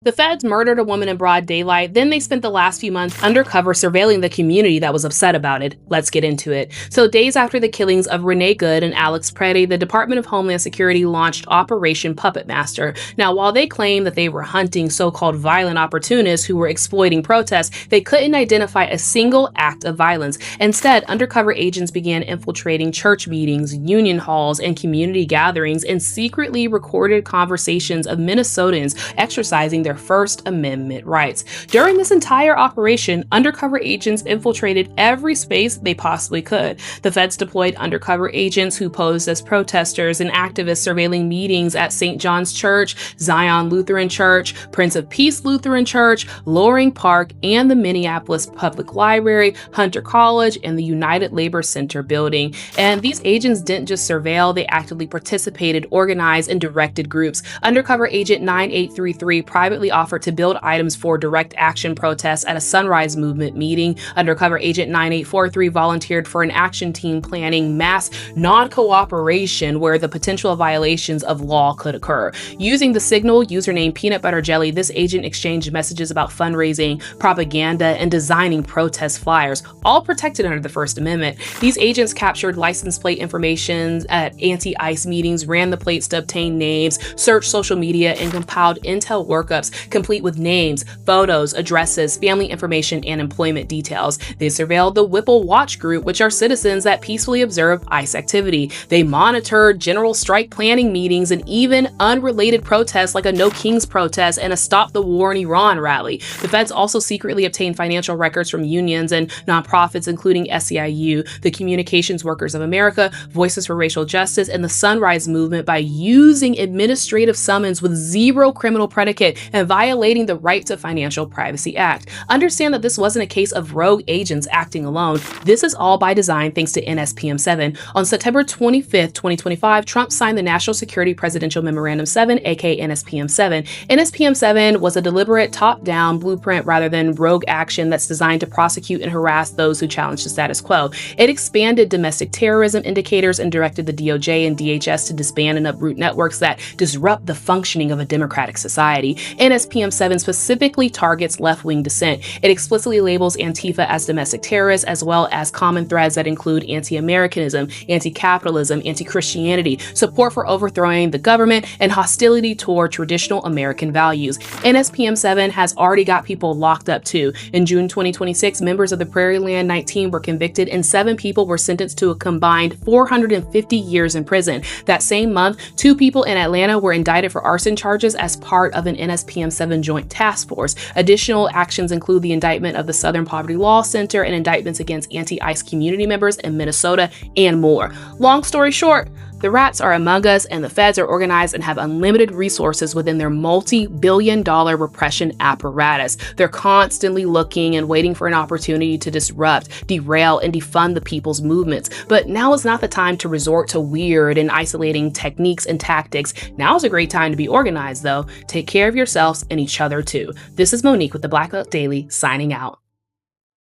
The feds murdered a woman in broad daylight, then they spent the last few months undercover surveilling the community that was upset about it. Let's get into it. So days after the killings of Renee Good and Alex Preddy, the Department of Homeland Security launched Operation Puppet Master. Now, while they claimed that they were hunting so-called violent opportunists who were exploiting protests, they couldn't identify a single act of violence. Instead, undercover agents began infiltrating church meetings, union halls, and community gatherings and secretly recorded conversations of Minnesotans exercising their First Amendment rights. During this entire operation, undercover agents infiltrated every space they possibly could. The feds deployed undercover agents who posed as protesters and activists surveilling meetings at St. John's Church, Zion Lutheran Church, Prince of Peace Lutheran Church, Loring Park, and the Minneapolis Public Library, Hunter College, and the United Labor Center building. And these agents didn't just surveil, they actively participated, organized, and directed groups. Undercover Agent 9833 privately offered to build items for direct action protests at a Sunrise Movement meeting. Undercover Agent 9843 volunteered for an action team planning mass non-cooperation where the potential violations of law could occur. Using the Signal username Peanut Butter Jelly, this agent exchanged messages about fundraising, propaganda, and designing protest flyers, all protected under the First Amendment. These agents captured license plate information at anti-ICE meetings, ran the plates to obtain names, searched social media, and compiled intel workups complete with names, photos, addresses, family information, and employment details. They surveilled the Whipple Watch Group, which are citizens that peacefully observe ICE activity. They monitored general strike planning meetings and even unrelated protests like a No Kings protest and a Stop the War in Iran rally. The feds also secretly obtained financial records from unions and nonprofits, including SEIU, the Communications Workers of America, Voices for Racial Justice, and the Sunrise Movement by using administrative summons with zero criminal predicate and violating the Right to Financial Privacy Act. Understand that this wasn't a case of rogue agents acting alone. This is all by design thanks to NSPM-7. On September 25th, 2025, Trump signed the National Security Presidential Memorandum 7, aka NSPM-7. NSPM-7 was a deliberate top-down blueprint rather than rogue action that's designed to prosecute and harass those who challenge the status quo. It expanded domestic terrorism indicators and directed the DOJ and DHS to disband and uproot networks that disrupt the functioning of a democratic society. NSPM-7 specifically targets left-wing dissent. It explicitly labels Antifa as domestic terrorists, as well as common threads that include anti-Americanism, anti-capitalism, anti-Christianity, support for overthrowing the government, and hostility toward traditional American values. NSPM-7 has already got people locked up too. In June 2026, members of the Prairie Land 19 were convicted and 7 people were sentenced to a combined 450 years in prison. That same month, 2 people in Atlanta were indicted for arson charges as part of an NSPM-7 joint task force. Additional actions include the indictment of the Southern Poverty Law Center and indictments against anti-ICE community members in Minnesota and more. Long story short, the rats are among us, and the feds are organized and have unlimited resources within their multi-billion-dollar repression apparatus. They're constantly looking and waiting for an opportunity to disrupt, derail, and defund the people's movements. But now is not the time to resort to weird and isolating techniques and tactics. Now is a great time to be organized, though. Take care of yourselves and each other, too. This is Monique with the Black Belt Daily, signing out.